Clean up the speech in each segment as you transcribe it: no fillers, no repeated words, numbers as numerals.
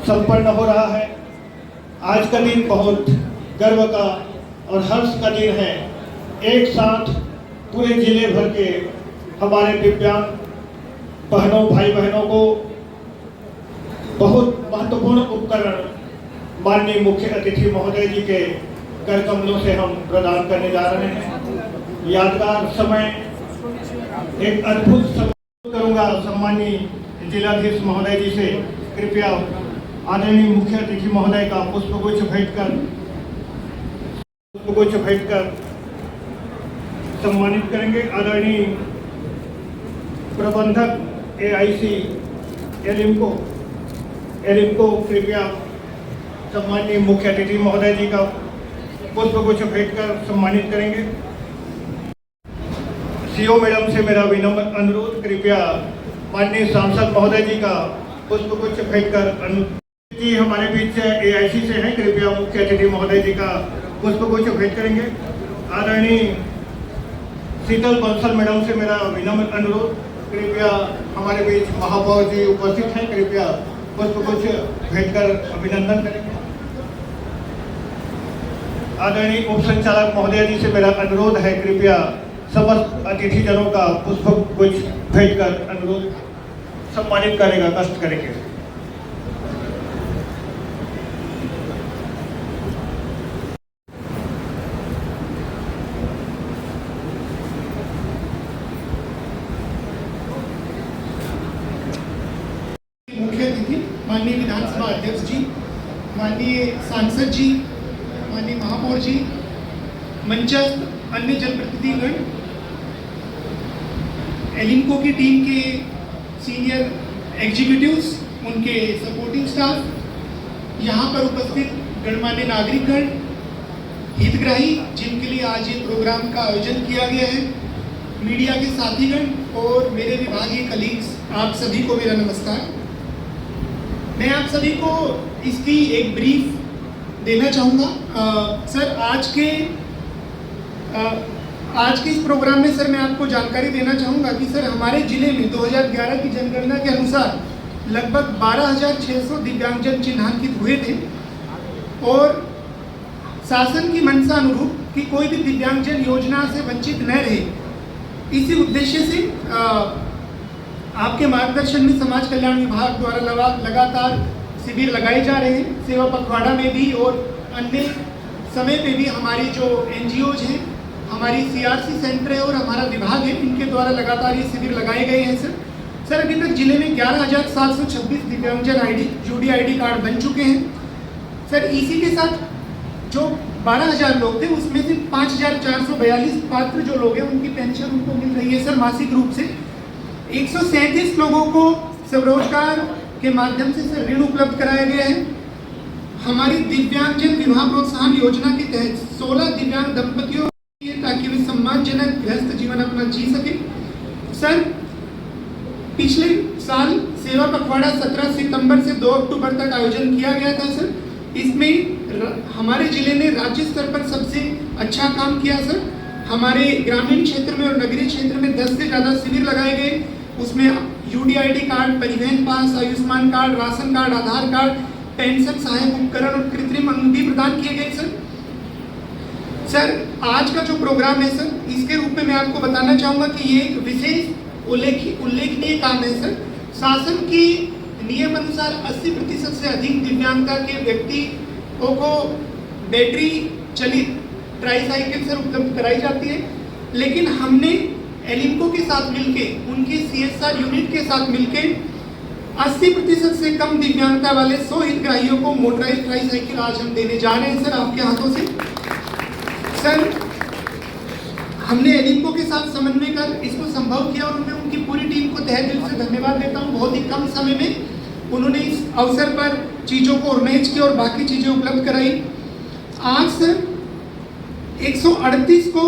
संपन्न हो रहा है। आज का दिन बहुत गर्व का और हर्ष का दिन है। एक साथ पूरे जिले भर के हमारे दिव्यांग बहनों भाई बहनों को बहुत महत्वपूर्ण उपकरण माननीय मुख्य अतिथि महोदय जी के कर कमलों से हम प्रदान करने जा रहे हैं। यादगार समय, एक अद्भुत समय करूंगा। सम्मानीय जिलाधीश महोदय जी से कृपया आदरणीय मुख्य अतिथि महोदय का पुष्पगुच्छ भेंट कर सम्मानित करेंगे। आदरणीय प्रबंधक AIC एलिम्को कृपया सम्मानीय मुख्य अतिथि महोदय जी का पुष्पगुच्छ भेंट कर सम्मानित करेंगे। CO मैडम से मेरा विनम्र अनुरोध, कृपया माननीय सांसद महोदय जी का पुष्पगुच्छ भेंट कर जी हमारे बीच AIC से हैं, कृपया मुख्य अतिथि महोदय जी का पुष्पगुच्छ भेंट करेंगे। आदरणीय शीतल बंसल मैडम से मेरा विनम्र अनुरोध, कृपया हमारे बीच महापौर जी उपस्थित हैं, कृपया पुष्पगुच्छ भेंट कर अभिनंदन करेंगे। आदरणीय उप संचालक महोदय जी से मेरा अनुरोध है, कृपया समस्त अतिथिजनों का पुष्पगुच्छ भेंट कर अनुरोध सम्मानित करेगा, कष्ट करेंगे। मुख्य अतिथि माननीय विधानसभा अध्यक्ष जी, माननीय सांसद जी, माननीय महापौर जी, मंचस्थ अन्य जनप्रतिनिधिगण, एलिम्को की टीम के सीनियर एग्जीक्यूटिव्स, उनके सपोर्टिंग स्टाफ, यहाँ पर उपस्थित गणमान्य नागरिकगण, हितग्राही जिनके लिए आज ये प्रोग्राम का आयोजन किया गया है, मीडिया के साथीगण और मेरे विभागीय कलीग्स, आप सभी को मेरा नमस्कार। मैं आप सभी को इसकी एक ब्रीफ देना चाहूँगा। सर आज के इस प्रोग्राम में सर मैं आपको जानकारी देना चाहूँगा कि सर हमारे ज़िले में 2011 की जनगणना के अनुसार लगभग 12,600 दिव्यांगजन चिन्हांकित हुए थे और शासन की मंशा अनुरूप कि कोई भी दिव्यांगजन योजना से वंचित न रहे, इसी उद्देश्य से आपके मार्गदर्शन में समाज कल्याण विभाग द्वारा लगातार शिविर लगाए जा रहे हैं। सेवा पखवाड़ा में भी और अन्य समय पे भी हमारी जो NGOs हैं, हमारी CRC सेंटर है और हमारा विभाग है, इनके द्वारा लगातार ये शिविर लगाए गए हैं। सर अभी तक जिले में 11,726 दिव्यांगजन UD ID कार्ड बन चुके हैं। सर इसी के साथ जो 12,000 लोग थे उसमें से 5,442 पात्र जो लोग हैं उनकी पेंशन उनको मिल रही है सर मासिक रूप से। 137 लोगों को स्वरोजगार के माध्यम से सर ऋण उपलब्ध कराया गया है। हमारी दिव्यांगजन विवाह प्रोत्साहन योजना के तहत 16 दिव्यांग दंपतियों के लिए ताकि वे सम्मानजनक गृहस्थ जीवन अपना जी सके। सर पिछले साल सेवा पखवाड़ा 17 सितंबर से 2 अक्टूबर तक आयोजन किया गया था सर। इसमें हमारे जिले ने राज्य स्तर पर सबसे अच्छा काम किया सर। हमारे ग्रामीण क्षेत्र में और नगरीय क्षेत्र में 10 से ज़्यादा शिविर लगाए गए। उसमें UD ID कार्ड, परिवहन पास, आयुष्मान कार्ड, राशन कार्ड, आधार कार्ड, पेंशन सहायक उपकरण और कृत्रिम अंग भी प्रदान किए गए सर आज का जो प्रोग्राम है सर, इसके रूप में मैं आपको बताना चाहूँगा कि ये एक विशेष उल्लेखनीय काम है सर। शासन की नियम अनुसार 80% से अधिक दिव्यांगता के व्यक्तियों को बैटरी चलित ट्राईसाइकिल सर उपलब्ध कराई जाती है, लेकिन हमने एलिम्को के साथ मिलके, उनके CSR यूनिट के साथ मिलके 80% से कम दिव्यांगता वाले 100 हितग्राहियों को मोटराइज ट्राईसाइकिल आज हम देने जा रहे हैं सर आपके हाथों से। सर हमने एलिम्को के साथ समन्वय कर इसको संभव किया और मैं उनकी पूरी टीम को तहे दिल से धन्यवाद देता हूँ। बहुत ही कम समय में उन्होंने इस अवसर पर चीज़ों को ऑर्गेनाइज किया और बाकी चीज़ें उपलब्ध कराई। आज सर 138 को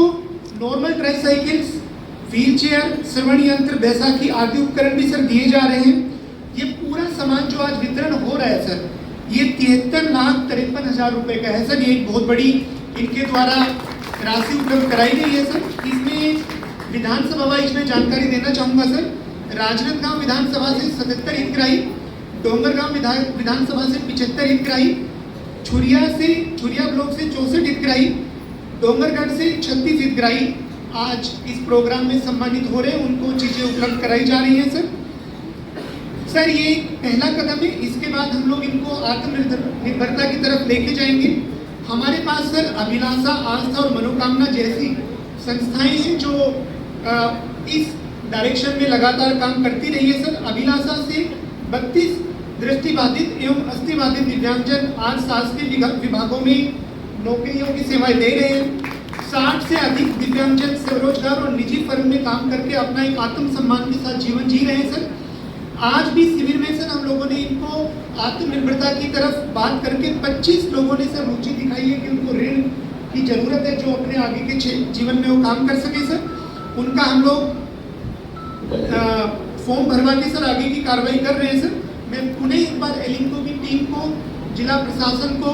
नॉर्मल ट्राईसाइकिल्स, व्हीलचेयर, श्रवण यंत्र, बैसाखी आदि उपकरण भी सर दिए जा रहे हैं। ये पूरा सामान जो आज वितरण हो रहा है सर, ये 73,53,000 रुपये का है सर। ये एक बहुत बड़ी इनके द्वारा राशि उपलब्ध कराई गई है सर। इसमें विधानसभा वाइज में जानकारी देना चाहूँगा सर। राजनांदगांव विधानसभा से 77 हितग्राही, डोंगरगांव विधानसभा से 75 हितग्राही, छुरिया ब्लॉक से 64 हितग्राही, डोंगरगढ़ से 36 हितग्राही आज इस प्रोग्राम में सम्मानित हो रहे हैं। उनको चीज़ें उपलब्ध कराई जा रही हैं सर ये पहला कदम है। इसके बाद हम लोग इनको आत्मनिर्भरता की तरफ लेके जाएंगे। हमारे पास सर अभिलाषा, आस्था और मनोकामना जैसी संस्थाएं हैं जो इस डायरेक्शन में लगातार काम करती रही है सर। अभिलाषा से 32 दृष्टिबाधित एवं अस्थिबाधित दिव्यांगजन आज शासकीय विभागों में नौकरियों की सेवाएं दे रहे हैं। 60 से अधिक दिव्यांगजन स्वरोजगार और निजी फर्म में काम करके अपना एक आत्मसम्मान के साथ जीवन जी रहे हैं सर। आज भी शिविर में सर हम लोगों ने इनको आत्मनिर्भरता की तरफ बात करके 25 लोगों ने सर रुचि दिखाई है कि उनको ऋण की जरूरत है जो अपने आगे के जीवन में वो काम कर सके सर। उनका हम लोग फॉर्म भरवा के सर आगे की कार्रवाई कर रहे हैं सर। मैं पुनः एक बार एलिंको की टीम को, जिला प्रशासन को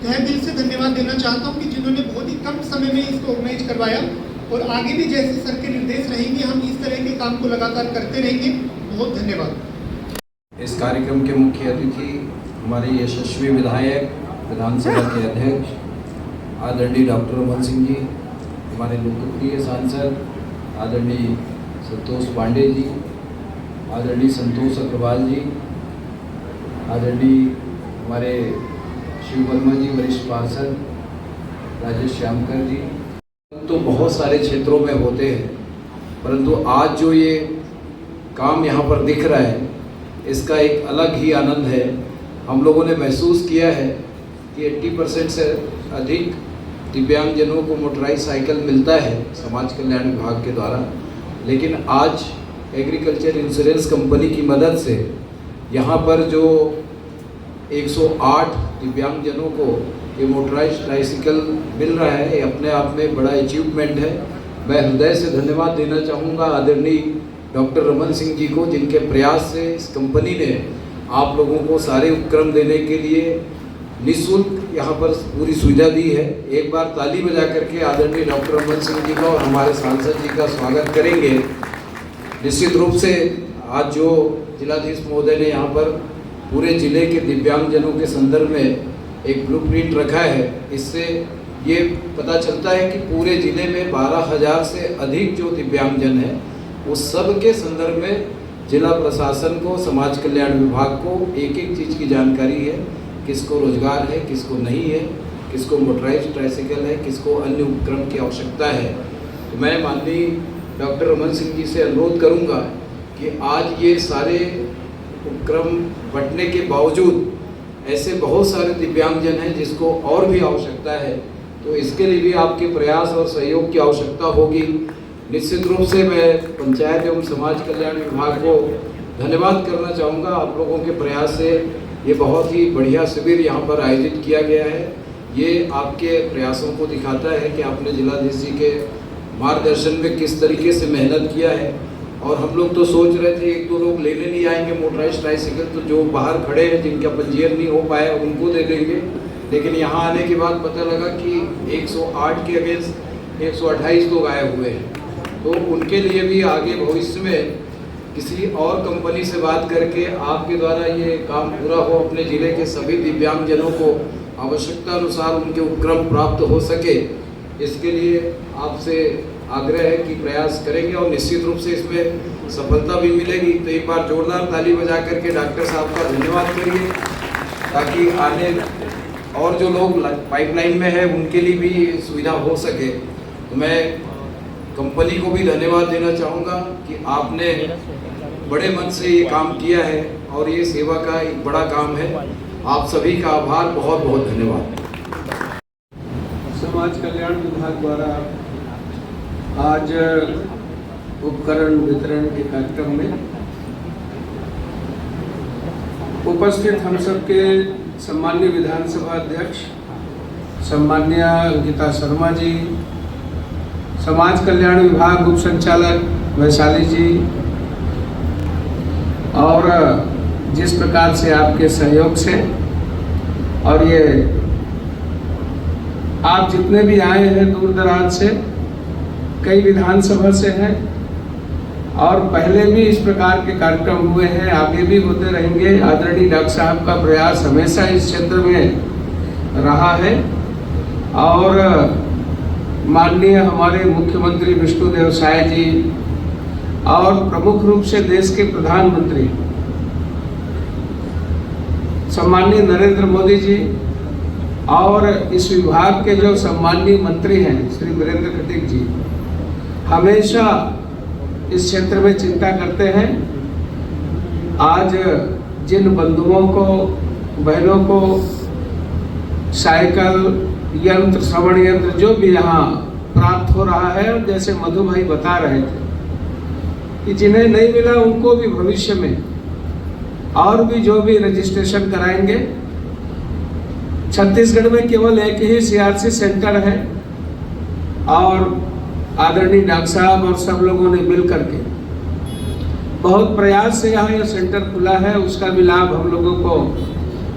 तहे दिल से धन्यवाद देना चाहता हूं कि जिन्होंने बहुत ही कम समय में इसको ऑर्गेनाइज करवाया और आगे भी जैसे सर के निर्देश रहेंगे हम इस तरह के काम को लगातार करते रहेंगे। बहुत धन्यवाद। इस कार्यक्रम के मुख्य अतिथि हमारे यशस्वी विधायक, विधानसभा के अध्यक्ष आदरणीय डॉक्टर रमन सिंह जी, हमारे लोकप्रिय सांसद आदरणीय संतोष पांडे जी, आदरणीय संतोष अग्रवाल जी, आदरणीय हमारे शिव वर्मा जी वरिष्ठ पार्षद, राजेश श्यामकर जी, तो बहुत सारे क्षेत्रों में होते हैं, परंतु आज जो ये काम यहाँ पर दिख रहा है इसका एक अलग ही आनंद है। हम लोगों ने महसूस किया है कि 80% से अधिक दिव्यांगजनों को मोटराइज साइकिल मिलता है समाज कल्याण विभाग के द्वारा, लेकिन आज एग्रीकल्चर इंश्योरेंस कंपनी की मदद से यहाँ पर जो 108 दिव्यांगजनों को ये मोटराइज ट्राइसिकल मिल रहा है, ये अपने आप में बड़ा अचीवमेंट है। मैं हृदय से धन्यवाद देना चाहूँगा आदरणीय डॉक्टर रमन सिंह जी को, जिनके प्रयास से इस कंपनी ने आप लोगों को सारे उपक्रम देने के लिए निःशुल्क यहाँ पर पूरी सुविधा दी है। एक बार ताली बजा करके आदरणीय डॉक्टर रमन सिंह जी का और हमारे सांसद जी का स्वागत करेंगे। निश्चित रूप से आज जो जिलाधीश महोदय ने यहाँ पर पूरे जिले के दिव्यांगजनों के संदर्भ में एक ब्लूप्रिंट रखा है, इससे ये पता चलता है कि पूरे जिले में 12,000 से अधिक जो दिव्यांगजन हैं उस सब के संदर्भ में जिला प्रशासन को, समाज कल्याण विभाग को एक एक चीज़ की जानकारी है, किसको रोजगार है, किसको नहीं है, किसको मोटराइज ट्राइसिकल है, किसको अन्य उपक्रम की आवश्यकता है। तो मैं माननीय डॉक्टर रमन सिंह जी से अनुरोध करूंगा कि आज ये सारे उपक्रम बंटने के बावजूद ऐसे बहुत सारे दिव्यांगजन हैं जिसको और भी आवश्यकता है, तो इसके लिए भी आपके प्रयास और सहयोग की आवश्यकता होगी। निश्चित रूप से मैं पंचायत एवं समाज कल्याण विभाग को धन्यवाद करना चाहूँगा। आप लोगों के प्रयास से ये बहुत ही बढ़िया शिविर यहाँ पर आयोजित किया गया है। ये आपके प्रयासों को दिखाता है कि आपने जिलाधीश जी के मार्गदर्शन में किस तरीके से मेहनत किया है। और हम लोग तो सोच रहे थे 1-2 लोग लेने नहीं आएंगे मोटराइज ट्राइसिकल, तो जो बाहर खड़े हैं जिनका पंजीयन नहीं हो पाया उनको दे देंगे, लेकिन यहाँ आने के बाद पता लगा कि 108 के अगेंस्ट 128 लोग आए हुए हैं। तो उनके लिए भी आगे भविष्य में किसी और कंपनी से बात करके आपके द्वारा ये काम पूरा हो, अपने ज़िले के सभी दिव्यांगजनों को आवश्यकता अनुसार उनके उपक्रम प्राप्त हो सके, इसके लिए आपसे आग्रह है कि प्रयास करेंगे और निश्चित रूप से इसमें सफलता भी मिलेगी। तो एक बार जोरदार ताली बजा करके डॉक्टर साहब का धन्यवाद करिए, ताकि आने और जो लोग पाइपलाइन में है उनके लिए भी सुविधा हो सके। तो मैं कंपनी को भी धन्यवाद देना चाहूँगा कि आपने बड़े मन से ये काम किया है और ये सेवा का एक बड़ा काम है। आप सभी का आभार, बहुत बहुत धन्यवाद। समाज कल्याण विभाग द्वारा आज उपकरण वितरण के कार्यक्रम में उपस्थित हम सबके सम्माननीय विधानसभा अध्यक्ष सम्माननीय अंकिता शर्मा जी, समाज कल्याण विभाग उप संचालक वैशाली जी, और जिस प्रकार से आपके सहयोग से और ये आप जितने भी आए हैं दूर दराज से, कई विधानसभा से हैं, और पहले भी इस प्रकार के कार्यक्रम हुए हैं, आगे भी होते रहेंगे। आदरणीय डॉक्टर साहब का प्रयास हमेशा इस क्षेत्र में रहा है और माननीय हमारे मुख्यमंत्री विष्णुदेव साय जी और प्रमुख रूप से देश के प्रधानमंत्री सम्माननीय नरेंद्र मोदी जी और इस विभाग के जो सम्माननीय मंत्री हैं श्री वीरेंद्र खटीक जी हमेशा इस क्षेत्र में चिंता करते हैं। आज जिन बंधुओं को, बहनों को साइकिल यंत्र, श्रवण यंत्र जो भी यहाँ प्राप्त हो रहा है, और जैसे मधु भाई बता रहे थे कि जिन्हें नहीं मिला उनको भी भविष्य में और भी जो भी रजिस्ट्रेशन कराएंगे। छत्तीसगढ़ में केवल एक ही सीआरसी सेंटर है और आदरणीय डॉक्टर साहब और सब लोगों ने मिल करके बहुत प्रयास से यहाँ यह सेंटर खुला है। उसका भी लाभ हम लोगों को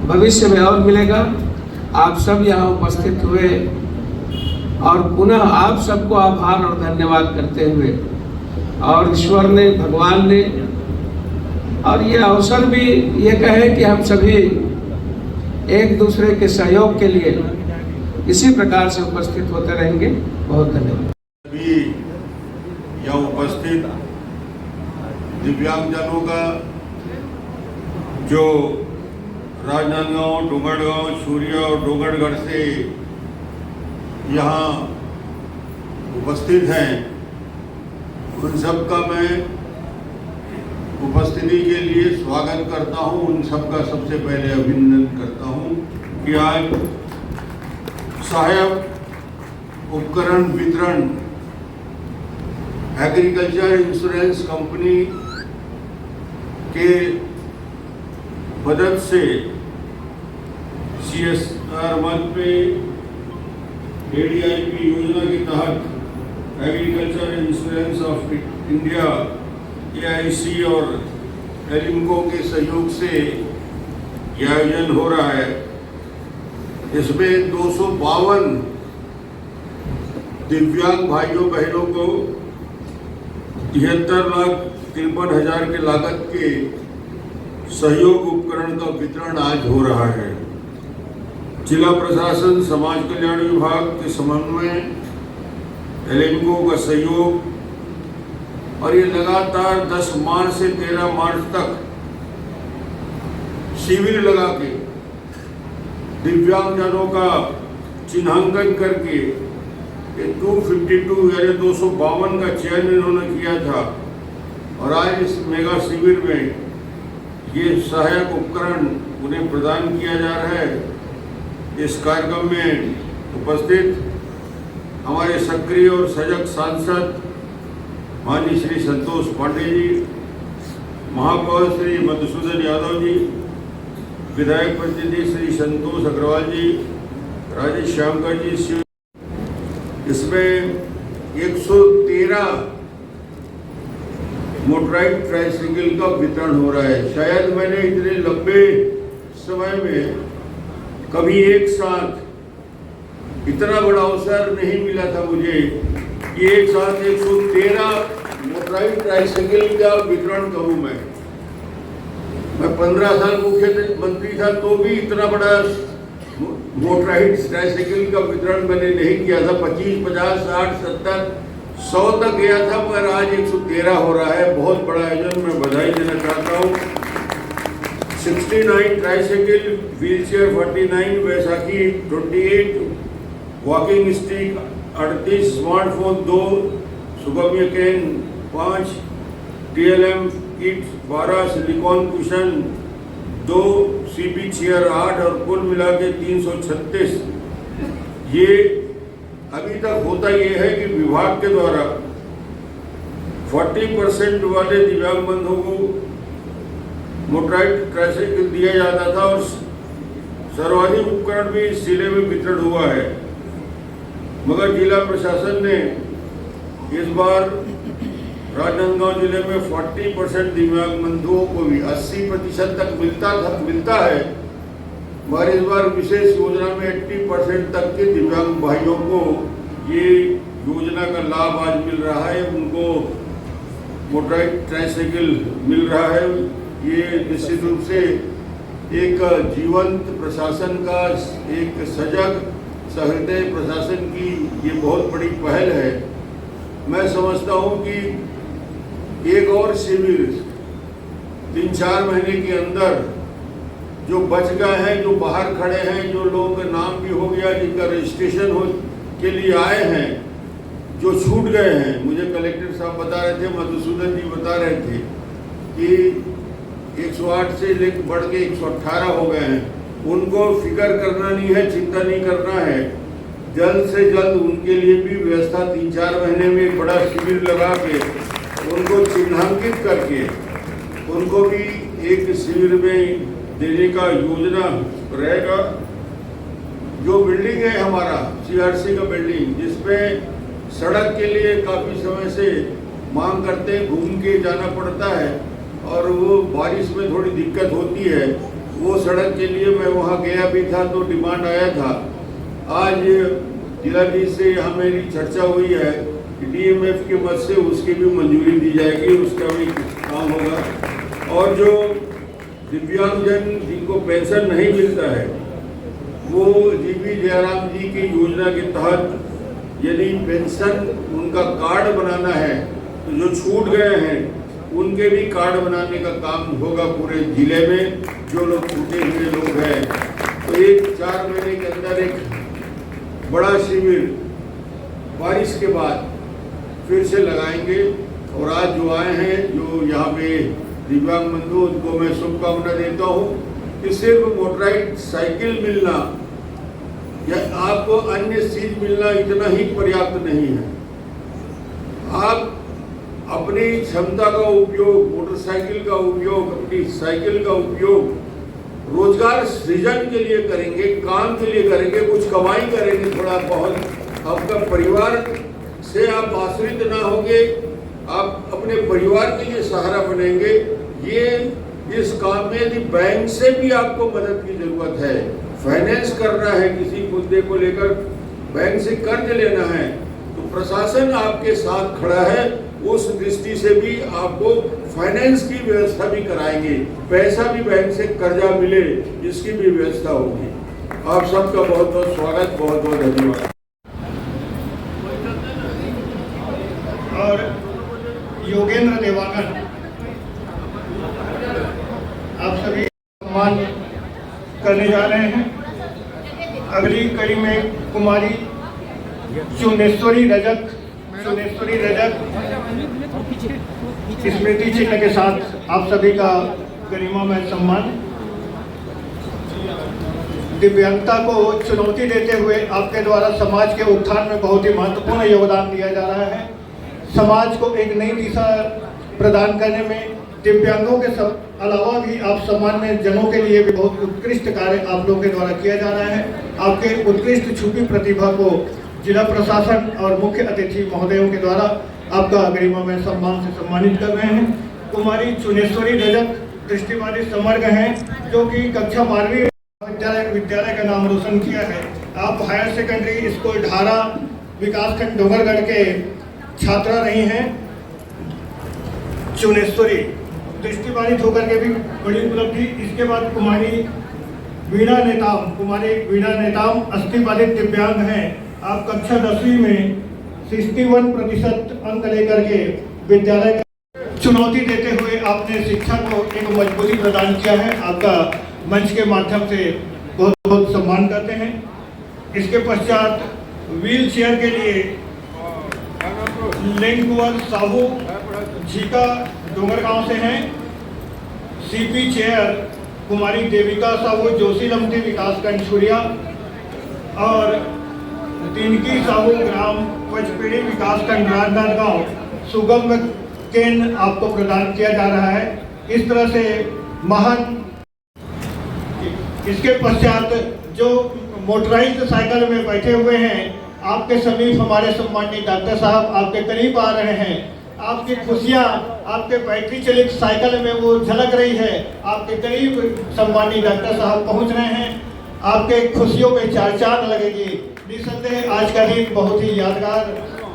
भविष्य में और मिलेगा। आप सब यहाँ उपस्थित हुए और पुनः आप सबको आभार और धन्यवाद करते हुए, और ईश्वर ने, भगवान ने, और ये अवसर भी ये कहे कि हम सभी एक दूसरे के सहयोग के लिए इसी प्रकार से उपस्थित होते रहेंगे। बहुत धन्यवाद। भी यहाँ उपस्थित दिव्यांगजनों का जो राजनांदगांव, डोंगरगांव, सूर्य और डोंगरगढ़ से यहाँ उपस्थित हैं, उन सब का मैं उपस्थिति के लिए स्वागत करता हूँ। उन सब का सबसे पहले अभिनंदन करता हूँ कि आज सहायक उपकरण वितरण एग्रीकल्चर इंश्योरेंस कंपनी के मदद से CSR मद पे ADIP योजना के तहत agriculture insurance of India AIC और एलिम्को के सहयोग से यह आयोजन हो रहा है। इसमें 252 दिव्यांग भाइयों बहनों को 73,53,000 के लागत के सहयोग उपकरण का वितरण आज हो रहा है। जिला प्रशासन, समाज कल्याण विभाग के समन्वय, एलिम्को का सहयोग और ये लगातार 10 मार्च से 13 मार्च तक शिविर लगा के दिव्यांगजनों का चिन्हांकन करके 252 यानी 252 का चयन इन्होंने किया था और आज इस मेगा शिविर में ये सहायक उपकरण उन्हें प्रदान किया जा रहा है। इस कार्यक्रम में उपस्थित हमारे सक्रिय और सजग सांसद माननीय श्री संतोष पांडे जी, महापौर श्री मधुसूदन यादव जी, विधायक प्रतिनिधि श्री संतोष अग्रवाल जी, राजेश श्यामकर जी, इसमें 113 मोटराइज ट्राइसिकल का वितरण हो रहा है। शायद मैंने इतने लंबे समय में कभी एक साथ इतना बड़ा अवसर नहीं मिला था मुझे कि एक साथ 113 मोटराइज ट्राइसिकल का वितरण करूं। मैं 15 साल मुख्यमंत्री था तो भी इतना बड़ा मोटराइज ट्राइसिकल का वितरण मैंने नहीं किया था। 25, 50, 60, 70, 100 तक गया था, मगर आज 113 हो रहा है। बहुत बड़ा आयोजन, मैं बधाई देना चाहता हूँ। 69 tricycle, wheelchair 49, Baisakhi 28, walking stick 38, smartphone 2, Sugamya can 5, TLM kit 12, silicon cushion 2, CP chair 8 और कुल मिला के 336। ये अभी तक होता ये है कि विभाग के द्वारा 40% वाले दिव्यांग बंधुओं को मोटराइज ट्राइसाइकिल दिया जाता था और सर्वाधिक उपकरण भी इस जिले में वितरण हुआ है। मगर जिला प्रशासन ने इस बार राजनांदगांव जिले में 40% दिव्यांग बंधुओं को भी 80% तक मिलता है, मगर इस बार विशेष योजना में 80% तक के दिव्यांग भाइयों को ये योजना का लाभ आज मिल रहा है। उनको मोटराइज ट्राइसाइकिल मिल रहा है। ये निश्चित रूप से एक जीवंत प्रशासन का, एक सजग सहृदय प्रशासन की ये बहुत बड़ी पहल है। मैं समझता हूँ कि एक और शिविर 3-4 महीने के अंदर जो बच गए हैं, जो बाहर खड़े हैं, जो लोगों का नाम भी हो गया, जिनका रजिस्ट्रेशन हो के लिए आए हैं, जो छूट गए हैं। मुझे कलेक्टर साहब बता रहे थे, मधुसूदन जी बता रहे थे कि 108 से लेकर बढ़ के 118 हो गए हैं। उनको फिक्र करना नहीं है, चिंता नहीं करना है। जल्द से जल्द उनके लिए भी व्यवस्था 3-4 महीने में एक बड़ा शिविर लगा के उनको चिन्हांकित करके उनको भी एक शिविर में देने का योजना रहेगा। जो बिल्डिंग है हमारा CRC का बिल्डिंग, जिसमें सड़क के लिए काफ़ी समय से मांग करते हैं, घूम के जाना पड़ता है और वो बारिश में थोड़ी दिक्कत होती है। वो सड़क के लिए मैं वहाँ गया भी था तो डिमांड आया था। आज जिलाधीश से यहाँ मेरी चर्चा हुई है कि DMF के मद से उसकी भी मंजूरी दी जाएगी, उसका भी काम होगा। और जो दिव्यांगजन जिनको पेंशन नहीं मिलता है, वो GP जयराम जी की योजना के तहत यदि पेंशन उनका कार्ड बनाना है तो जो छूट गए हैं उनके भी कार्ड बनाने का काम होगा पूरे जिले में। जो लोग छूटे हुए लोग हैं तो 1-4 महीने के अंदर एक बड़ा शिविर बारिश के बाद फिर से लगाएंगे। और आज जो आए हैं, जो यहाँ पे दिव्यांग बंधु, उनको मैं शुभकामना देता हूँ कि सिर्फ मोटराइज साइकिल मिलना या आपको अन्य चीज मिलना इतना ही पर्याप्त नहीं है। आप अपनी क्षमता का उपयोग, मोटरसाइकिल का उपयोग, अपनी साइकिल का उपयोग रोजगार सृजन के लिए करेंगे, काम के लिए करेंगे, कुछ कमाई करेंगे थोड़ा बहुत, आपका परिवार से आप आश्रित ना होंगे, आप अपने परिवार के लिए सहारा बनेंगे। ये इस काम में यदि बैंक से भी आपको मदद की जरूरत है, फाइनेंस करना है, किसी मुद्दे को लेकर बैंक से कर्ज लेना है, तो प्रशासन आपके साथ खड़ा है। उस दृष्टि से भी आपको फाइनेंस की व्यवस्था भी कराएंगे, पैसा भी बैंक से कर्जा मिले इसकी भी व्यवस्था होगी। आप सबका बहुत बहुत स्वागत, बहुत बहुत धन्यवाद। और योगेंद्र देवांगन आप सभी सम्मान करने जा रहे हैं। अगली कड़ी में कुमारी चुनेश्वरी रजक स्मृति चिन्ह के साथ आप सभी का गरिमामय सम्मान। दिव्यांगता को चुनौती देते हुए आपके द्वारा समाज के उत्थान में बहुत ही महत्वपूर्ण योगदान दिया जा रहा है। समाज को एक नई दिशा प्रदान करने में दिव्यांगों के अलावा भी आप सामान्य जनों के लिए भी बहुत उत्कृष्ट कार्य आप लोगों के द्वारा किया जा रहा है। आपके उत्कृष्ट छुपी प्रतिभा को जिला प्रशासन और मुख्य अतिथि महोदयों के द्वारा आपका गरिमामय सम्मान से सम्मानित कर रहे हैं। कुमारी चुनेश्वरी रजक दृष्टिबाधित समर्ग हैं, जो कि कक्षा 12वीं विद्यालय का नाम रोशन किया है। आप हायर सेकेंडरी स्कूल ढारा विकासखंड डोंगरगढ़ के छात्रा रही हैं। चुनेश्वरी दृष्टिबाधित होकर के भी बड़ी उपलब्धि। इसके बाद कुमारी वीणा नेताम अस्थिबाधित दिव्यांग हैं। आप कक्षा 10वीं में 61% अंक लेकर के विद्यालय चुनौती देते हुए आपने शिक्षा को एक मजबूती प्रदान किया है। आपका मंच के माध्यम से बहुत बहुत सम्मान करते हैं। इसके पश्चात व्हील चेयर के लिए लिंग कुंवर साहू झीका डोंगरगांव से हैं। CP चेयर कुमारी देविका साहू जोशी लमती विकासखंड छुरिया और तिनकी साहू ग्राम पचपेड़ी विकासखंड राजनांदगांव सुगम केंद्र आपको प्रदान किया जा रहा है। इस तरह से महान। इसके पश्चात जो मोटराइज्ड साइकिल में बैठे हुए हैं, आपके समीप हमारे सम्मानित डॉक्टर साहब आपके करीब आ रहे हैं। आपकी खुशियां आपके बैटरी चलित साइकिल में वो झलक रही है। आपके करीब सम्मानित डॉक्टर साहब पहुंच रहे हैं। आपके खुशियों में चार चांद लगेगी। निसंदेह आज का दिन बहुत ही यादगार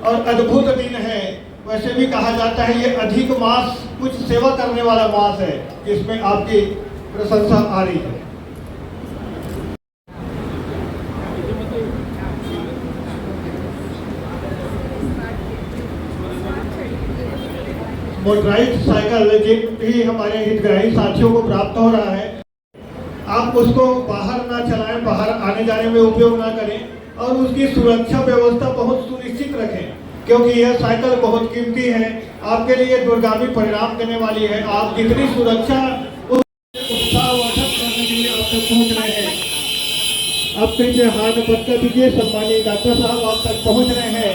और अद्भुत दिन है। वैसे भी कहा जाता है ये अधिक मास कुछ सेवा करने वाला मास है, जिसमें आपकी प्रशंसा आ रही है। मोटराइज्ड साइकिल जिन भी हमारे हितग्राही साथियों को प्राप्त हो रहा है, आप उसको बाहर ना चलाएं, बाहर आने जाने में उपयोग ना करें और उसकी सुरक्षा व्यवस्था बहुत सुनिश्चित रखें, क्योंकि यह साइकिल बहुत कीमती है, आपके लिए दूरगामी परिणाम देने वाली है। आप जितनी सुरक्षा उत्साहवर्धक करने के लिए आप तक पहुँच रहे हैं। आप कृपया हाथ बंद कर दीजिए। सम्मानित डॉक्टर साहब आप तक पहुँच रहे हैं,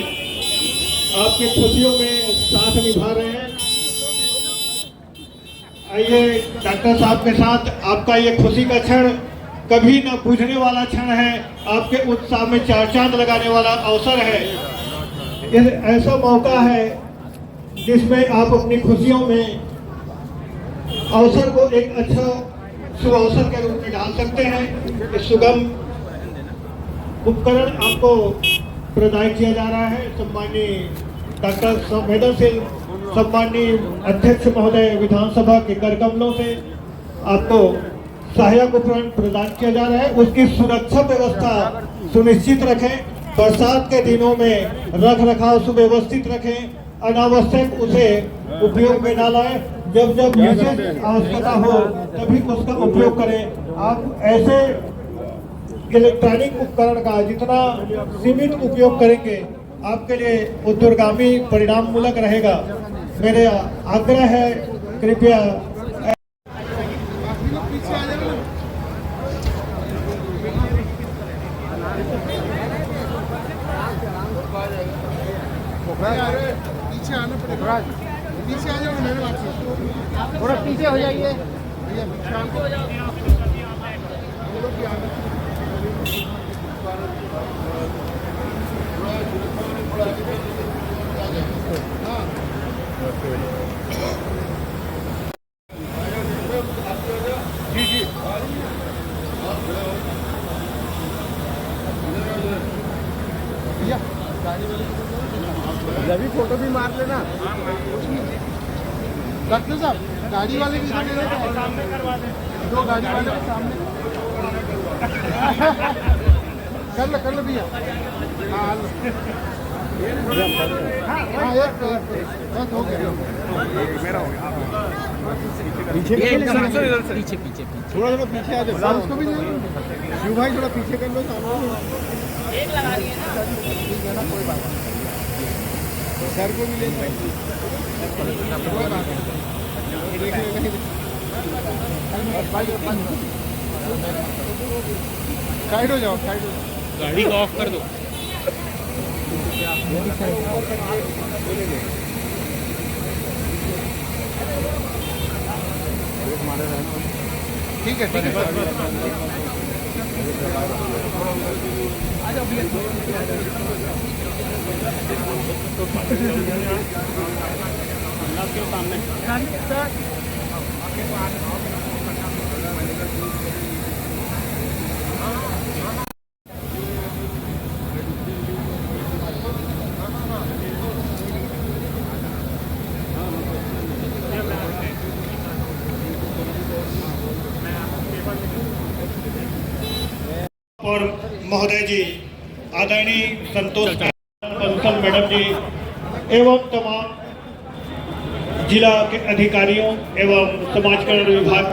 आपकी खुशियों में साथ निभा रहे हैं। आइए डॉक्टर साहब के साथ, आपका ये खुशी का क्षण कभी न बुझने वाला क्षण है, आपके उत्साह में चार चांद लगाने वाला अवसर है। यह ऐसा मौका है जिसमें आप अपनी खुशियों में अवसर को एक अच्छा शुभ अवसर के रूप में डाल सकते हैं। इस सुगम उपकरण आपको प्रदान किया जा रहा है। सम्मानीय डॉक्टर संवेदनशील सम्मानीय अध्यक्ष महोदय विधानसभा के कर कमलों से आपको सहायक उपकरण प्रदान किया जा रहा है। उसकी सुरक्षा व्यवस्था सुनिश्चित रखें, बरसात के दिनों में रख रखाव सुव्यवस्थित रखें, अनावश्यक उसे उपयोग में न लाएं। जब जब विशेष आवश्यकता हो तभी उसका उपयोग करें। आप ऐसे इलेक्ट्रॉनिक उपकरण का जितना सीमित उपयोग करेंगे आपके लिए उद्दूरगामी परिणाम मूलक रहेगा। मेरे आग्रह है, कृपया पीछे आना पड़ेगा, पीछे आ जाओ मेरे बात से, थोड़ा पीछे हो जाइए अभी फोटो भी मार लेना। डॉक्टर साहब गाड़ी वाले की सामने करवा दें, दो गाड़ी वाले के सामने कर लो भैया। हाँ एक बस हो गया, मेरा हो गया। पीछे पीछे पीछे थोड़ा पीछे आ जाओ, उसको भी शिव भाई थोड़ा पीछे कर लो सामने। एक लगा दिए ना, कोई बात नहीं, सर को भी ले साइड हो जाओ, साइड हो जाओ, गाड़ी को ऑफ कर दो। ठीक है, ठीक है। और महोदय जी, आदरणीय संतोष बंसल मैडम जी एवं तमाम जिला के अधिकारियों एवं समाज कल्याण विभाग